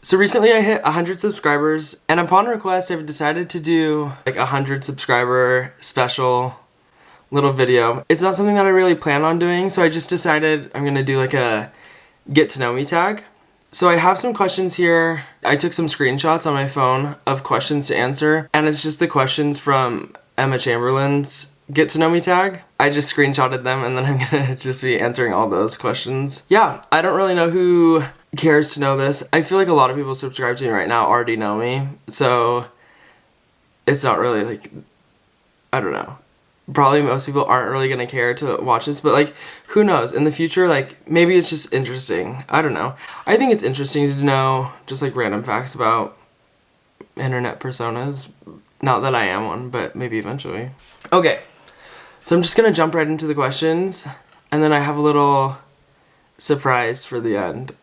So recently I hit 100 subscribers, and upon request I've decided to do like a 100 subscriber special little video. It's not something that I really plan on doing, so I just decided I'm gonna do like a get to know me tag. So I have some questions here. I took some screenshots on my phone of questions to answer, and it's just the questions from Emma Chamberlain's get to know me tag. I just screenshotted them, and then I'm gonna just be answering all those questions. Yeah, I don't really know who cares to know this. I feel like a lot of people subscribed to me right now already know me, so it's not really like, I don't know. Probably most people aren't really gonna care to watch this, but like, who knows? In the future, like, maybe it's just interesting. I don't know. I think it's interesting to know just like random facts about internet personas. Not that I am one, but maybe eventually. Okay, so I'm just gonna jump right into the questions, and then I have a little surprise for the end.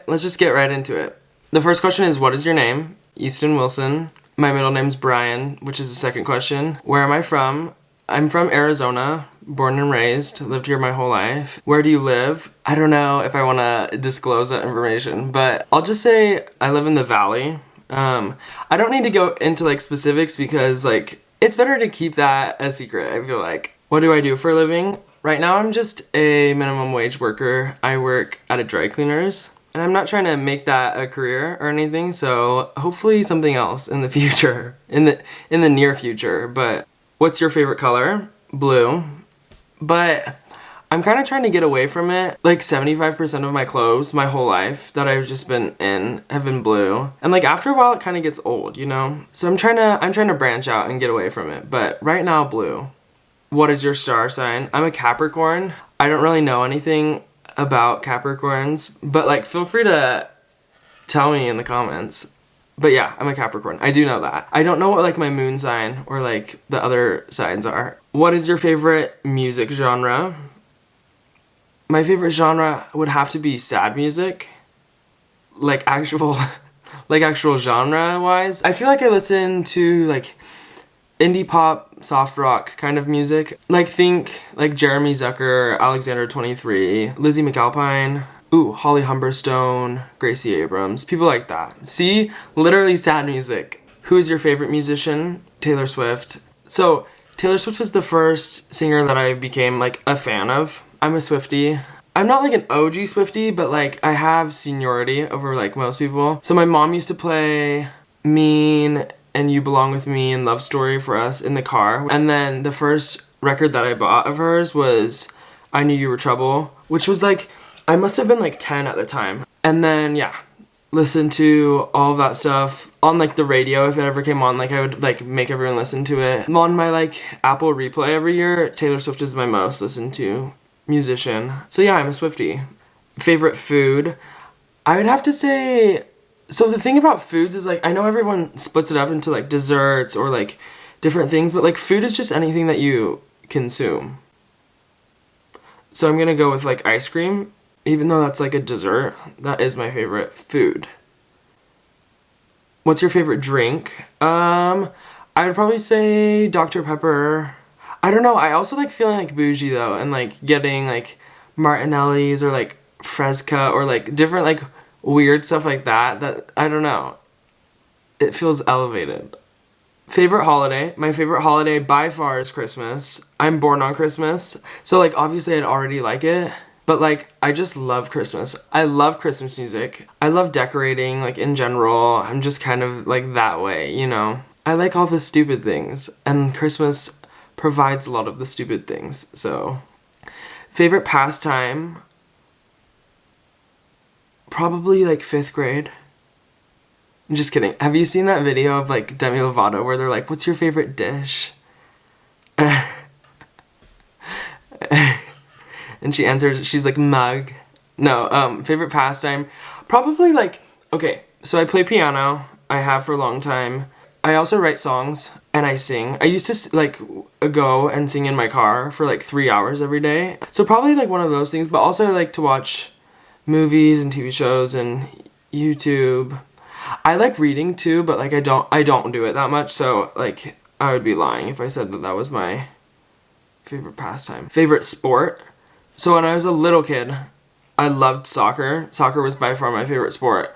Let's just get right into it. The first question is, what is your name? Easton Wilson. My middle name's Brian, which is the second question. Where am I from? I'm from Arizona, born and raised, lived here my whole life. Where do you live? I don't know if I want to disclose that information, but I'll just say I live in the Valley. I don't need to go into like specifics because like it's better to keep that a secret, I feel like. What do I do for a living? Right now I'm just a minimum wage worker. I work at a dry cleaner's. And I'm not trying to make that a career or anything, so hopefully something else in the future, in the near future. But what's your favorite color? Blue. But I'm kind of trying to get away from it. Like 75% of my clothes, my whole life that I've just been in have been blue. And like after a while it kind of gets old, you know? So I'm trying to branch out and get away from it. But right now, blue. What is your star sign? I'm a Capricorn. I don't really know anything about Capricorns, but like feel free to tell me in the comments. But yeah, I'm a Capricorn. I do know that. I don't know what like my moon sign or like the other signs are. What is your favorite music genre? My favorite genre would have to be sad music. Like actual genre wise. I feel like I listen to like indie pop, soft rock kind of music. Like think like Jeremy Zucker, Alexander 23, Lizzie McAlpine, Holly Humberstone, Gracie Abrams, people like that. See? Literally sad music. Who is your favorite musician? Taylor Swift. So Taylor Swift was the first singer that I became like a fan of. I'm a Swiftie. I'm not like an OG Swiftie, but like I have seniority over like most people. So my mom used to play Mean and You Belong With Me and Love Story for us in the car. And then the first record that I bought of hers was I Knew You Were Trouble, which was like, I must have been like 10 at the time. And then, yeah, listen to all of that stuff on like the radio if it ever came on. Like I would like make everyone listen to it. On my like Apple Replay every year, Taylor Swift is my most listened to musician. So yeah, I'm a Swiftie. Favorite food? I would have to say, so the thing about foods is like, I know everyone splits it up into like desserts or like different things, but like food is just anything that you consume. So I'm gonna go with like ice cream, even though that's like a dessert. That is my favorite food. What's your favorite drink? I would probably say Dr. Pepper. I don't know, I also like feeling like bougie though, and like getting like Martinelli's or like Fresca or like different like weird stuff like that I don't know. It feels elevated. Favorite holiday? My favorite holiday by far is Christmas. I'm born on Christmas, so like obviously I'd already like it, but like I just love Christmas. I love Christmas music. I love decorating like in general. I'm just kind of like that way, you know? I like all the stupid things, and Christmas provides a lot of the stupid things, so. Favorite pastime? Probably like 5th grade. I'm just kidding. Have you seen that video of like Demi Lovato where they're like, what's your favorite dish? And she answers, she's like, mug. No, favorite pastime? Probably like, okay, so I play piano. I have for a long time. I also write songs and I sing. I used to like go and sing in my car for like 3 hours every day. So probably like one of those things, but also I like to watch movies and TV shows and YouTube. I like reading too, but like I don't do it that much, so like I would be lying if I said that that was my favorite pastime. Favorite sport? So when I was a little kid, I loved soccer. Soccer was by far my favorite sport.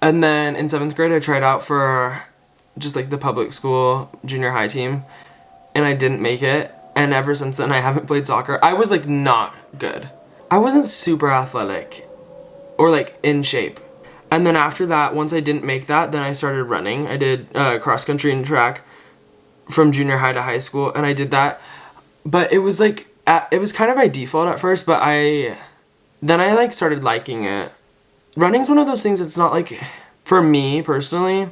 And then in 7th grade I tried out for just like the public school junior high team, and I didn't make it. And ever since then I haven't played soccer. I was like not good. I wasn't super athletic or like in shape. And then after that, once I didn't make that, then I started running. I did cross country and track from junior high to high school, and I did that. But it was like, it was kind of by default at first, but then I like started liking it. Running's one of those things, it's not like, for me personally,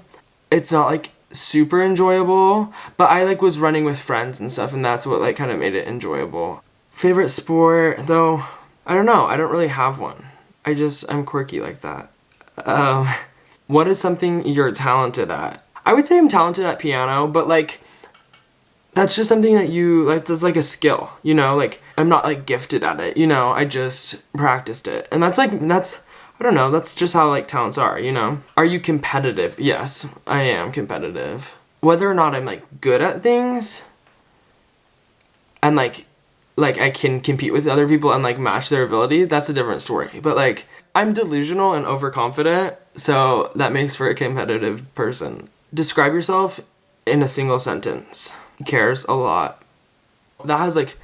it's not like super enjoyable, but I like was running with friends and stuff, and that's what like kind of made it enjoyable. Favorite sport though, I don't know, I don't really have one. I'm quirky like that. What is something you're talented at? I would say I'm talented at piano, but like, that's just something that that's like a skill, you know, like I'm not like gifted at it, you know, I just practiced it. And I don't know, that's just how like talents are, you know. Are you competitive? Yes, I am competitive. Whether or not I'm like good at things and like I can compete with other people and like match their ability, that's a different story. But like, I'm delusional and overconfident, so that makes for a competitive person. Describe yourself in a single sentence. Cares a lot. That has like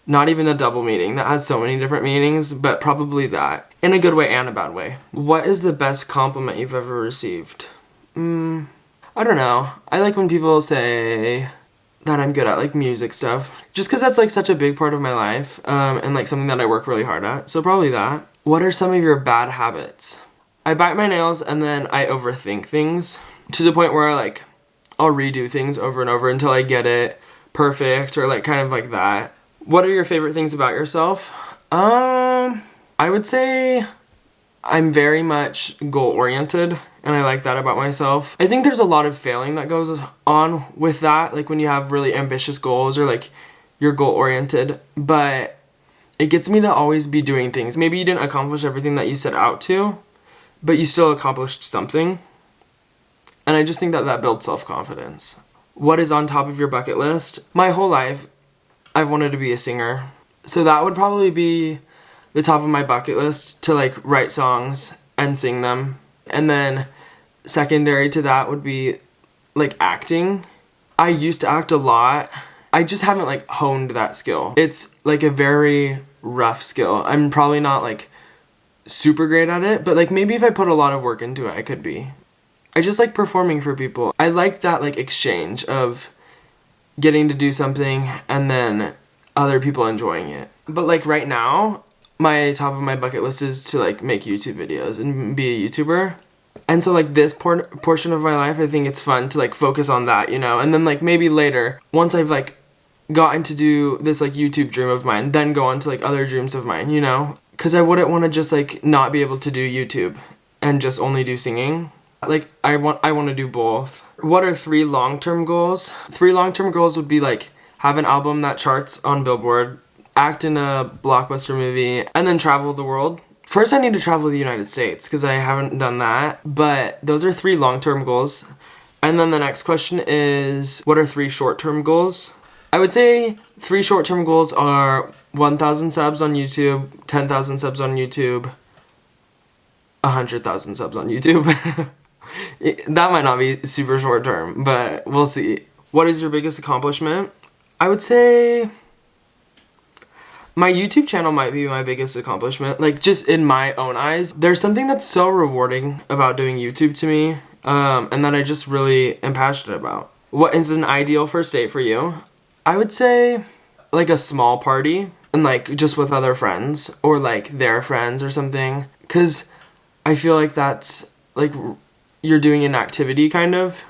not even a double meaning. That has so many different meanings, but probably that. In a good way and a bad way. What is the best compliment you've ever received? I don't know. I like when people say that I'm good at like music stuff, just because that's like such a big part of my life, and like something that I work really hard at, so probably that. What are some of your bad habits? I bite my nails and then I overthink things to the point where I'll redo things over and over until I get it perfect, or like kind of like that. What are your favorite things about yourself? I would say I'm very much goal-oriented, and I like that about myself. I think there's a lot of failing that goes on with that, like when you have really ambitious goals or like you're goal-oriented, but it gets me to always be doing things. Maybe you didn't accomplish everything that you set out to, but you still accomplished something. And I just think that that builds self-confidence. What is on top of your bucket list? My whole life, I've wanted to be a singer. So that would probably be the top of my bucket list, to like write songs and sing them. And then secondary to that would be like acting. I used to act a lot. I just haven't like honed that skill. It's like a very rough skill. I'm probably not like super great at it, but like maybe if I put a lot of work into it, I could be. I just like performing for people. I like that like exchange of getting to do something and then other people enjoying it. But like right now, my top of my bucket list is to like make YouTube videos and be a YouTuber. And so like this portion of my life, I think it's fun to like focus on that, you know? And then like maybe later, once I've like gotten to do this like YouTube dream of mine, then go on to like other dreams of mine, you know? Because I wouldn't want to just like not be able to do YouTube and just only do singing. Like I want to do both. What are 3 long-term goals? 3 long-term goals would be like have an album that charts on Billboard, act in a blockbuster movie, and then travel the world. First I need to travel the United States because I haven't done that, but those are 3 long-term goals. And then the next question is, what are 3 short-term goals? I would say 3 short-term goals are 1,000 subs on YouTube, 10,000 subs on YouTube, 100,000 subs on YouTube. That might not be super short-term, but we'll see. What is your biggest accomplishment? I would say my YouTube channel might be my biggest accomplishment, like just in my own eyes. There's something that's so rewarding about doing YouTube to me, and that I just really am passionate about. What is an ideal first date for you? I would say like a small party and like just with other friends or like their friends or something, because I feel like that's like you're doing an activity kind of.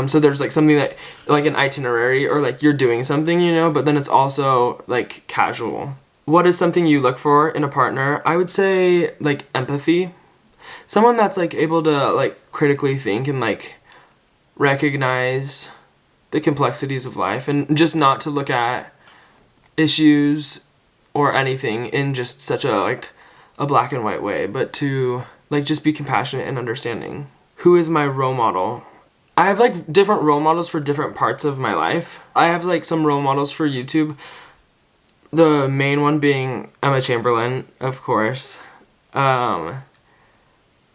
So there's like something that like an itinerary or like you're doing something, you know, but then it's also like casual. What is something you look for in a partner? I would say like empathy. Someone that's like able to like critically think and like recognize the complexities of life and just not to look at issues or anything in just such a like a black and white way, but to like just be compassionate and understanding. Who is my role model? I have like different role models for different parts of my life. I have like some role models for YouTube. The main one being Emma Chamberlain, of course.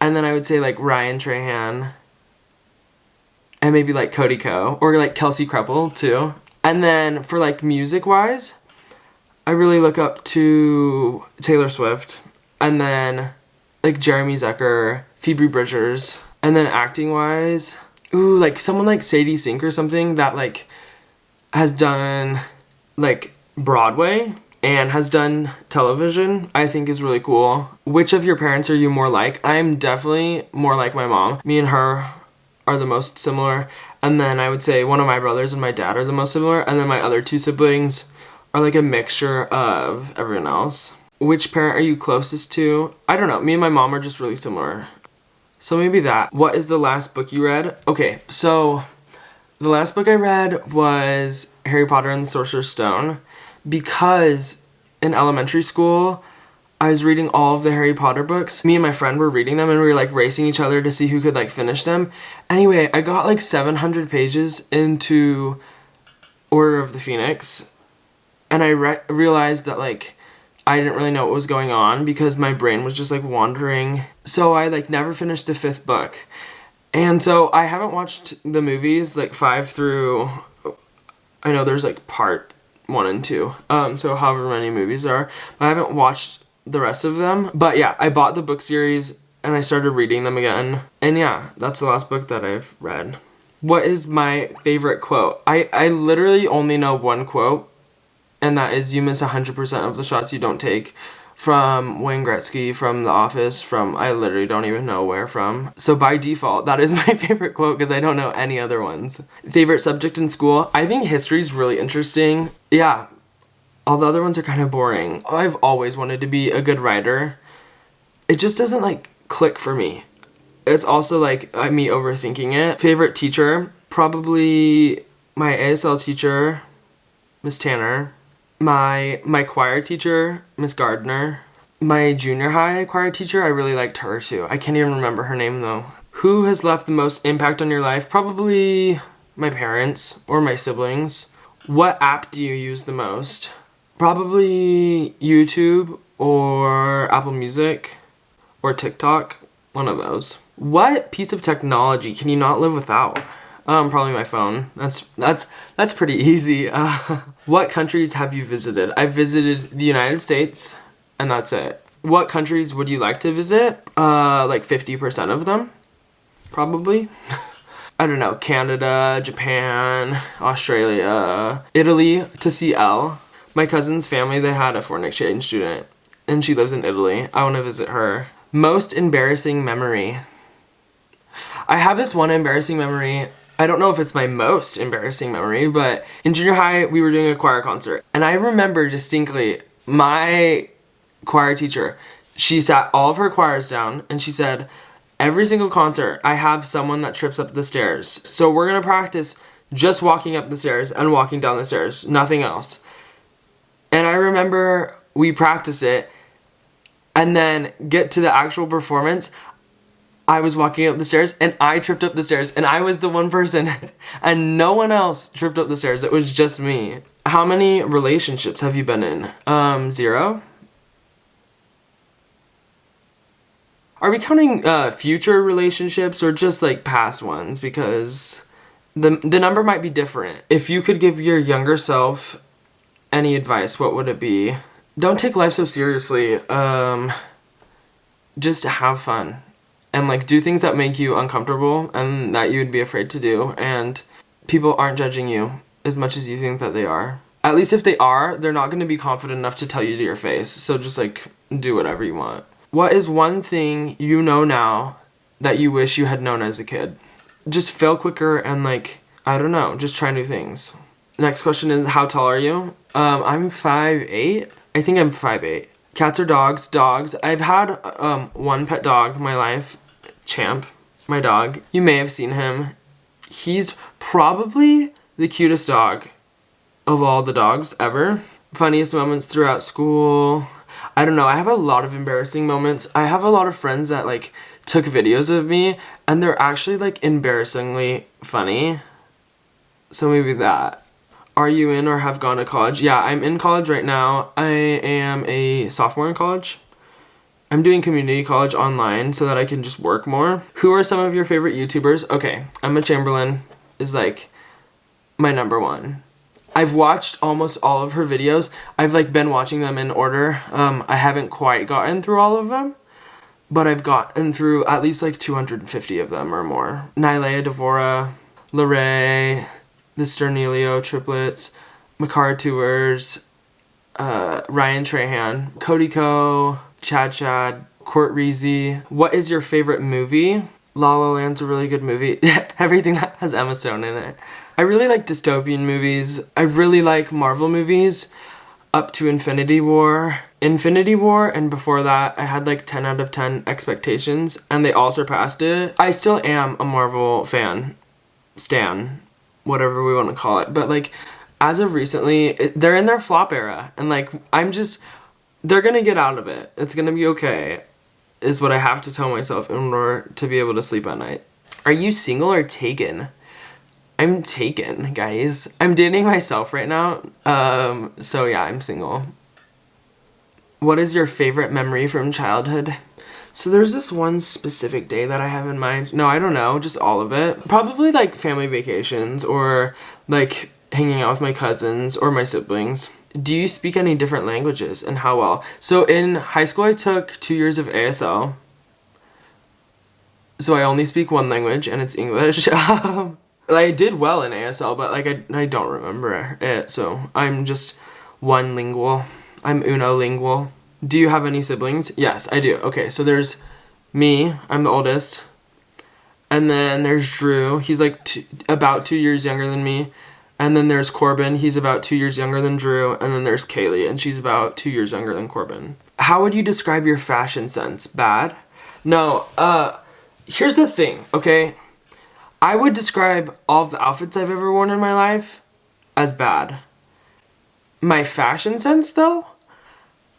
And then I would say like Ryan Trahan. And maybe like Cody Ko. Or like Kelsey Kreppel too. And then for like music wise, I really look up to Taylor Swift. And then like Jeremy Zucker, Phoebe Bridgers. And then acting wise, ooh, like someone like Sadie Sink or something that like has done like Broadway and has done television, I think is really cool. Which of your parents are you more like? I'm definitely more like my mom. Me and her are the most similar. And then I would say one of my brothers and my dad are the most similar. And then my other two siblings are like a mixture of everyone else. Which parent are you closest to? I don't know. Me and my mom are just really similar. So maybe that. What is the last book you read? Okay, so the last book I read was Harry Potter and the Sorcerer's Stone because in elementary school, I was reading all of the Harry Potter books. Me and my friend were reading them and we were like racing each other to see who could like finish them. Anyway, I got like 700 pages into Order of the Phoenix and I realized that like I didn't really know what was going on because my brain was just like wandering. So I like never finished the 5th book. And so I haven't watched the movies like 5 through, I know there's like part 1 and 2. So however many movies there are. But I haven't watched the rest of them. But yeah, I bought the book series and I started reading them again. And yeah, that's the last book that I've read. What is my favorite quote? I literally only know one quote. And that is, you miss 100% of the shots you don't take, from Wayne Gretzky, from The Office, from I literally don't even know where from. So by default, that is my favorite quote because I don't know any other ones. Favorite subject in school? I think history is really interesting. Yeah, all the other ones are kind of boring. I've always wanted to be a good writer. It just doesn't like click for me. It's also like me overthinking it. Favorite teacher? Probably my ASL teacher, Miss Tanner. My choir teacher, Miss Gardner. My junior high choir teacher, I really liked her too. I can't even remember her name though. Who has left the most impact on your life? Probably my parents or my siblings. What app do you use the most? Probably YouTube or Apple Music or TikTok. One of those. What piece of technology can you not live without? Probably my phone. That's pretty easy. What countries have you visited? I've visited the United States, and that's it. What countries would you like to visit? Like 50% of them, probably. I don't know, Canada, Japan, Australia, Italy to see Elle. My cousin's family, they had a foreign exchange student, and she lives in Italy. I want to visit her. Most embarrassing memory. I have this one embarrassing memory. I don't know if it's my most embarrassing memory, but in junior high, we were doing a choir concert. And I remember distinctly my choir teacher, she sat all of her choirs down and she said, every single concert, I have someone that trips up the stairs. So we're going to practice just walking up the stairs and walking down the stairs, nothing else. And I remember we practiced it and then get to the actual performance. I was walking up the stairs and I tripped up the stairs and I was the one person and no one else tripped up the stairs. It was just me. How many relationships have you been in? 0? Are we counting future relationships or just like past ones? Because the number might be different. If you could give your younger self any advice, what would it be? Don't take life so seriously. Just have fun. And like do things that make you uncomfortable and that you would be afraid to do, and people aren't judging you as much as you think that they are. At least if they are, they're not going to be confident enough to tell you to your face. So just like do whatever you want. What is one thing you know now that you wish you had known as a kid? Just fail quicker and like, I don't know, just try new things. Next question is, how tall are you? I'm 5'8". I think I'm 5'8". Cats or dogs? Dogs. I've had one pet dog in my life. Champ, my dog. You may have seen him. He's probably the cutest dog of all the dogs ever. Funniest moments throughout school. I don't know. I have a lot of embarrassing moments. I have a lot of friends that like took videos of me and they're actually like embarrassingly funny. So maybe that. Are you in or have gone to college? Yeah, I'm in college right now. I am a sophomore in college. I'm doing community college online so that I can just work more. Who are some of your favorite YouTubers? Okay, Emma Chamberlain is like my number one. I've watched almost all of her videos. I've like been watching them in order. I haven't quite gotten through all of them, but I've gotten through at least like 250 of them or more. Nylea Devora, Lorray, the Sternelio triplets, Makara Tours, Ryan Trahan, Cody Ko, Chad, Court Reezy. What is your favorite movie? La La Land's a really good movie. Everything that has Emma Stone in it. I really like dystopian movies. I really like Marvel movies up to Infinity War. Infinity War and before that I had like 10 out of 10 expectations and they all surpassed it. I still am a Marvel fan. Stan. Whatever we want to call it. But like as of recently, they're in their flop era and like they're gonna get out of it. It's gonna be okay, is what I have to tell myself in order to be able to sleep at night. Are you single or taken? I'm taken, guys. I'm dating myself right now. So yeah, I'm single. What is your favorite memory from childhood? So there's this one specific day that I have in mind. No, I don't know, just all of it. Probably like family vacations or like hanging out with my cousins or my siblings. Do you speak any different languages and how well? So in high school I took 2 years of ASL. So I only speak one language and it's English. I did well in ASL, but like I don't remember it. So I'm just one lingual. I'm unolingual. Do you have any siblings? Yes, I do. Okay, so there's me. I'm the oldest. And then there's Drew. He's like about 2 years younger than me. And then there's Corbin, he's about 2 years younger than Drew, and then there's Kaylee, and she's about 2 years younger than Corbin. How would you describe your fashion sense? Bad? No, here's the thing, okay? I would describe all of the outfits I've ever worn in my life as bad. My fashion sense, though?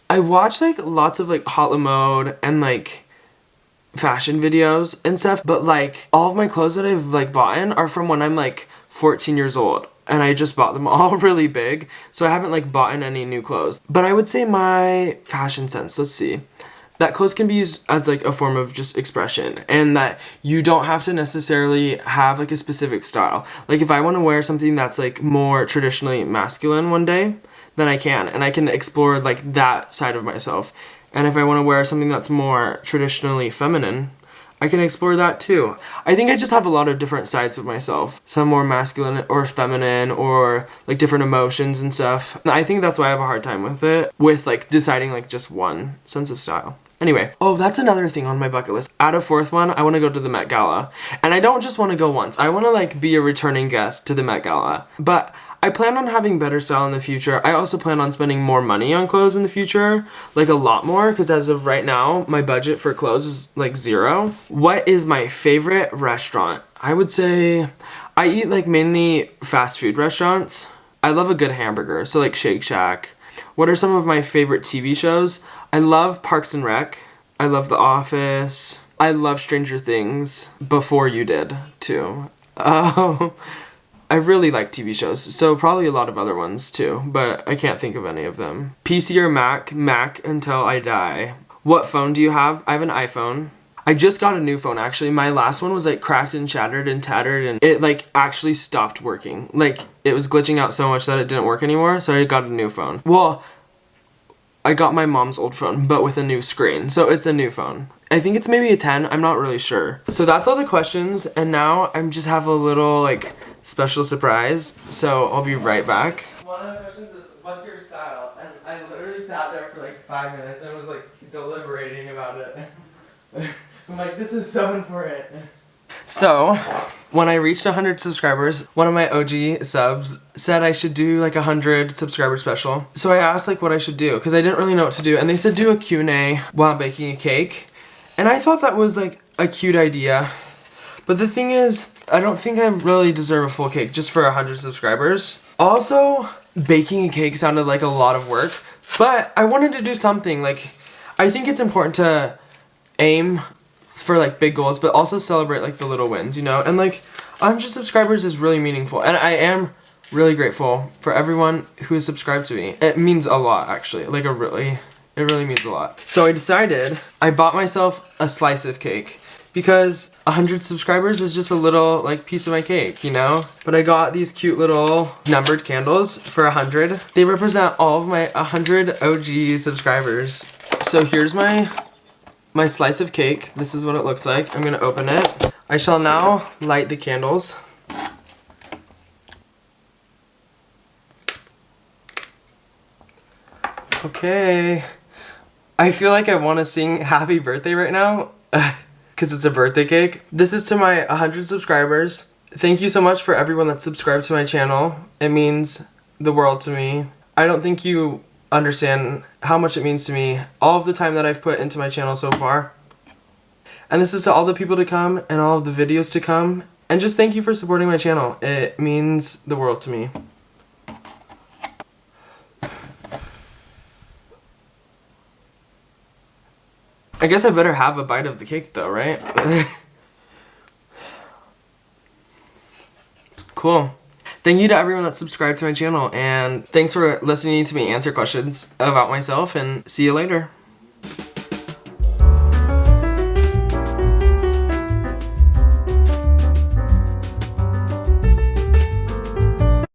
I watch, like, lots of, like, Hot Mode and, like, fashion videos and stuff, but, like, all of my clothes that I've, like, bought in are from when I'm, like, 14 years old. And I just bought them all really big, so I haven't like bought in any new clothes. But I would say my fashion sense, let's see, that clothes can be used as like a form of just expression and that you don't have to necessarily have like a specific style. Like if I want to wear something that's like more traditionally masculine one day, then I can, and I can explore like that side of myself. And if I want to wear something that's more traditionally feminine, I can explore that too. I think I just have a lot of different sides of myself. Some more masculine or feminine or like different emotions and stuff. And I think that's why I have a hard time with it. With like deciding like just one sense of style. Anyway, oh, that's another thing on my bucket list. Add a fourth one, I want to go to the Met Gala. And I don't just want to go once. I want to like be a returning guest to the Met Gala. But I plan on having better style in the future. I also plan on spending more money on clothes in the future, like a lot more, because as of right now, my budget for clothes is like $0. What is my favorite restaurant? I would say I eat like mainly fast food restaurants. I love a good hamburger, so like Shake Shack. What are some of my favorite TV shows? I love Parks and Rec. I love The Office. I love Stranger Things. Before you did, too. I really like TV shows, so probably a lot of other ones too, but I can't think of any of them. PC or Mac? Mac until I die. What phone do you have? I have an iPhone. I just got a new phone actually. My last one was like cracked and shattered and tattered and it like actually stopped working. Like it was glitching out so much that it didn't work anymore, so I got a new phone. Well, I got my mom's old phone, but with a new screen, so it's a new phone. I think it's maybe a 10, I'm not really sure. So that's all the questions, and now I'm just have a little like special surprise, so I'll be right back. One of the questions is, what's your style? And I literally sat there for like 5 minutes and was like deliberating about it. I'm like, this is so important. So, when I reached 100 subscribers, one of my OG subs said I should do like 100 subscriber special. So I asked like what I should do, because I didn't really know what to do, and they said do a Q&A while baking a cake. And I thought that was like a cute idea. But the thing is, I don't think I really deserve a full cake just for 100 subscribers. Also, baking a cake sounded like a lot of work, but I wanted to do something. Like, I think it's important to aim for like big goals, but also celebrate like the little wins, you know? And like 100 subscribers is really meaningful, and I am really grateful for everyone who has subscribed to me. It means a lot, actually, like a really It really means a lot. So I bought myself a slice of cake because 100 subscribers is just a little like piece of my cake, you know? But I got these cute little numbered candles for 100. They represent all of my 100 OG subscribers. So here's my slice of cake. This is what it looks like. I'm gonna open it. I shall now light the candles. Okay. I feel like I want to sing happy birthday right now because it's a birthday cake. This is to my 100 subscribers. Thank you so much for everyone that subscribed to my channel. It means the world to me. I don't think you understand how much it means to me, all of the time that I've put into my channel so far. And this is to all the people to come and all of the videos to come. And just thank you for supporting my channel. It means the world to me. I guess I better have a bite of the cake though, right? Cool. Thank you to everyone that subscribed to my channel, and thanks for listening to me answer questions about myself, and see you later.